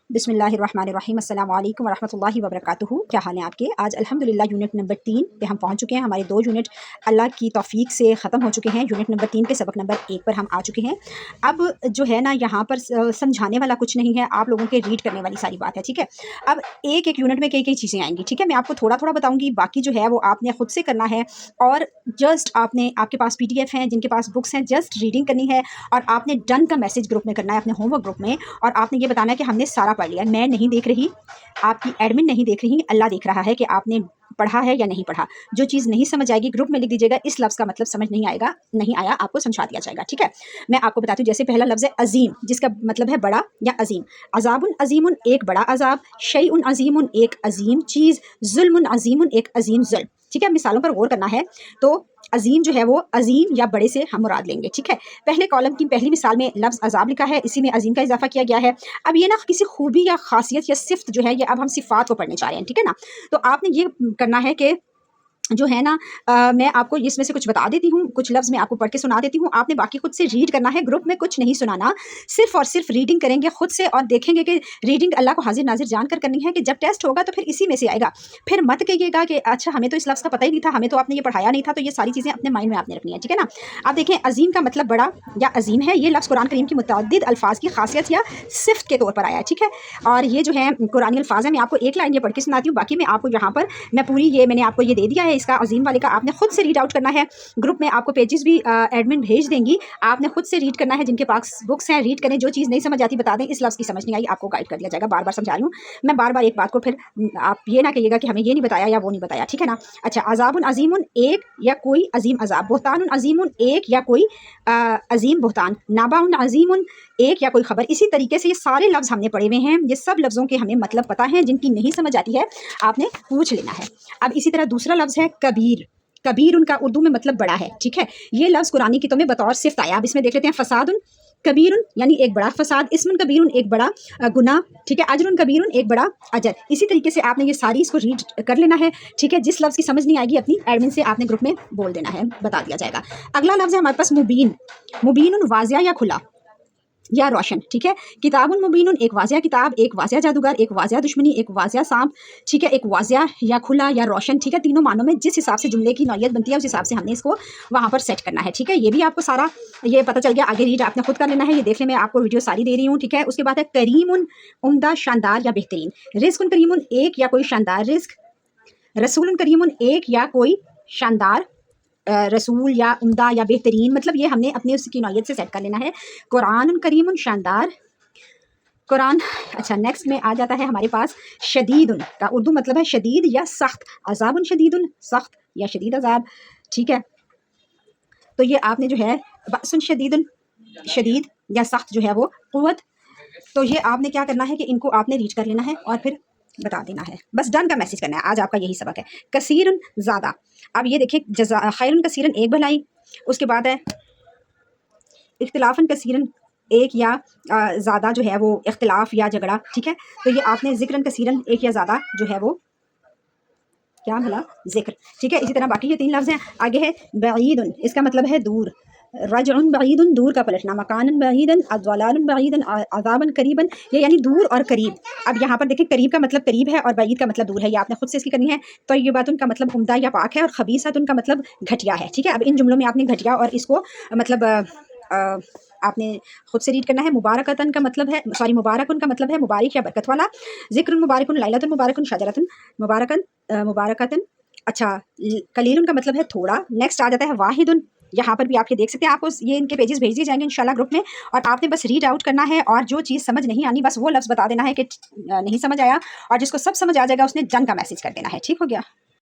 बिस्मिल्लाहिर्रहमानिर्रहीम अस्सलाम वालेकुम वरहमतुल्लाहि वबरकातुहू। क्या हाल है आपके? आज अल्हम्दुलिल्लाह यूनिट नंबर 3 पे हम पहुंच चुके हैं। हमारे 2 यूनिट अल्लाह की तौफीक से ख़त्म हो चुके हैं। यूनिट नंबर 3 पे सबक नंबर 1 पर हम आ चुके हैं। अब जो है ना यहाँ पर समझाने वाला कुछ नहीं है, आप लोगों के रीड करने वाली सारी बात है, ठीक है। अब एक एक यूनिट में कई कई चीज़ें आएंगी, ठीक है। मैं आपको थोड़ा थोड़ा बताऊँगी, बाकी जो है वो आपने खुद से करना है। और जस्ट आपने, आपके पास PDF हैं, जिनके पास बुक्स हैं, जस्ट रीडिंग करनी है और आपने डन का मैसेज ग्रुप में करना है, अपने होमवर्क ग्रुप में। और आपने ये बताना है कि हमने सारा पढ़ लिया। मैं नहीं देख रही, आपकी एडमिन नहीं देख रही, अल्लाह देख रहा है कि आपने पढ़ा है या नहीं पढ़ा। जो चीज़ नहीं समझ आएगी ग्रुप में लिख दीजिएगा, इस लफ्ज़ का मतलब समझ नहीं आएगा, नहीं आया, आपको समझा दिया जाएगा, ठीक है। मैं आपको बताती हूँ, जैसे पहला लफ्ज़ है अजीम, जिसका मतलब है बड़ा या अजीम। अजाबुन अजीमुन, एक बड़ा अजाब। शैउन अजीमुन, एक अजीम चीज़। जुल्मुन अजीमुन, एक अजीम जुल्म, ठीक है। मिसालों पर गौर करना है तो अजीम जो है वो अजीम या बड़े से हम मुराद लेंगे, ठीक है। पहले कॉलम की पहली मिसाल में लफ्ज़ अजाब लिखा है, इसी में अजीम का इजाफा किया गया है। अब ये ना किसी खूबी या खासियत या सिफ्त जो है, ये अब हम सिफ़ात को पढ़ने जा रहे हैं, ठीक है ना। तो आपने ये करना है कि जो है ना मैं आपको इसमें से कुछ बता देती हूँ, कुछ लफ्ज़ मैं आपको पढ़ के सुना देती हूँ, आपने बाकी खुद से रीड करना है, ग्रुप में कुछ नहीं सुनाना, सिर्फ और सिर्फ रीडिंग करेंगे खुद से और देखेंगे कि रीडिंग अल्लाह को हाजिर नाजिर जान कर करनी है कि जब टेस्ट होगा तो फिर इसी में से आएगा। फिर मत कहिएगा कि अच्छा हमें तो इस लफ्ज़ का पता ही नहीं था, हमें तो आपने ये पढ़ाया नहीं था। तो ये सारी चीज़ें अपने माइंड में आपने रखनी है, ठीक है ना। आप देखें, अजीम का मतलब बड़ा या अजीम है। ये लफ्ज़ कुरान करीम की मुतअद्दिद अल्फाज की खासियत या सिफ्त के तौर पर आया है, ठीक है। और ये जो है कुरानी अल्फाज है, मैं आपको एक लाइन ये पढ़ के सुनाती हूँ, बाकी मैं आपको यहाँ पर मैं पूरी ये मैंने आपको ये दे दिया है, इसका अजीम वाले का आपने खुद से रीड आउट करना है। ग्रुप में आपको पेजेस भी एडमिन भेज देंगी, आपने खुद से रीड करना है। जिनके पास बुक्स हैं रीड करें, जो चीज़ नहीं समझ आती बता दें, इस लफ्ज़ की समझ नहीं आई आपको गाइड कर दिया जाएगा। बार बार समझा रही हूँ मैं, बार बार एक बात को, फिर आप ये ना कहिएगा कि हमें ये नहीं बताया या वो नहीं बताया, ठीक है ना। अच्छा, अजाबुन अजीमुन, एक या कोई अजीम अजाब। बुहतानुन अजीमुन, एक या कोई अजीम बुहतान। नाबाउन अजीमुन, एक या कोई खबर। इसी तरीके से ये सारे लफ्ज़ हमने पढ़े हुए हैं, ये सब लफ्ज़ों के हमें मतलब पता है। जिनकी नहीं समझ आती है आपने पूछ लेना है। अब इसी तरह दूसरा लफ्ज़ है कबीर। कबीर उनका उर्दू में मतलब बड़ा है, ठीक है। ये लफ्ज़ कुरानी किताब में बतौर सिफ्त आया। अब इसमें देख लेते हैं, फसादुन कबीरुन यानी एक बड़ा फसाद। इस्मुन कबीरुन, एक बड़ा गुनाह, ठीक है। अजरुन कबीरुन, एक बड़ा अजर। इसी तरीके से आपने ये सारी इसको रीड कर लेना है, ठीक है। जिस लफ्ज़ की समझ नहीं आएगी अपनी एडमिन से आपने ग्रुप में बोल देना है, बता दिया जाएगा। अगला लफ्ज़ है हमारे पास मुबीन। मुबीनुन, वाज़िया या खुला या रोशन, ठीक है। किताबुन मुबीनुन, एक वाज़िया किताब, एक वाज़िया जादूगर, एक वाज़िया दुश्मनी, एक वाज़िया सांप, ठीक है। एक वाज़िया या खुला या रोशन, ठीक है। तीनों मानों में जिस हिसाब से जुमले की नौयत बनती है उस हिसाब से हमने इसको वहाँ पर सेट करना है, ठीक है। ये भी आपको सारा ये पता चल गया। आगे रीड आपने खुद कर लेना है। ये देख लें, मैं आपको वीडियो सारी दे रही हूँ, ठीक है। उसके बाद है करीमुन, उम्दा, शानदार या बेहतरीन। रिज़्क़ुन करीमुन, एक या कोई शानदार रिज़्क। रसूलुन करीमुन, एक या कोई शानदार रसूल या उम्दा या बेहतरीन, मतलब ये हमने अपने उसकी नौयत से सेट कर लेना है। कुरान करीम, शानदार कुरान। अच्छा, नेक्स्ट में आ जाता है हमारे पास शदीदुन का उर्दू मतलब है शदीद या सख्त। अजाबुन शदीदुन, सख्त या शदीद अजाब, ठीक है। तो ये आपने जो है बअसुन शदीदुन, शदीद या सख्त जो है वो कुव्वत। तो ये आपने क्या करना है कि इनको आपने रीच कर लेना है और फिर बता देना है, बस डन का मैसेज करना है। आज आपका यही सबक है। कसीरन, ज़्यादा। अब ये देखिए, जज़ा खैरुन कसीरन, एक भलाई। उसके बाद है इख्तिलाफन कसीरन, एक या ज़्यादा जो है वो इख्तिलाफ या झगड़ा, ठीक है। तो ये आपने ज़िक्रन कसीरन, एक या ज़्यादा जो है वो क्या भला ज़िक्र, ठीक है। इसी तरह बाकी ये 3 लफ्ज़ हैं। आगे है बईदुन, इसका मतलब है दूर। रजउन बईदुन, दूर का पलटना। मकानन बईदन, अज़लालन बईदन, अज़ाबन करीबन, ये यानी दूर और करीब। अब यहाँ पर देखें, करीब का मतलब करीब है और बईद का मतलब दूर है। ये आपने खुद से इसकी करनी है। तो ये बात उनका मतलब उम्दा या पाक है और खबीसत उनका मतलब घटिया है, ठीक है। अब इन जुमलों में आपने घटिया और इसको मतलब आपने खुद से रीड करना है। मुबारकतन का मतलब है, सॉरी, मुबारकुन का मतलब है मुबारक या बरकत वाला। ज़िक्रुन मुबारकुन, लैलतुन मुबारकुन, शजरतुन मुबारकन, मुबारकतन। अच्छा, कलीलुन का मतलब है थोड़ा। नेक्स्ट आ जाता है वाहिदुन। यहाँ पर भी आप ये देख सकते हैं, आपको ये इनके पेजेस भेज दिए जाएंगे इंशाल्लाह ग्रुप में, और आपने बस रीड आउट करना है। और जो चीज़ समझ नहीं आनी बस वो लफ्ज़ बता देना है कि नहीं समझ आया, और जिसको सब समझ आ जाएगा उसने डन का मैसेज कर देना है, ठीक हो गया।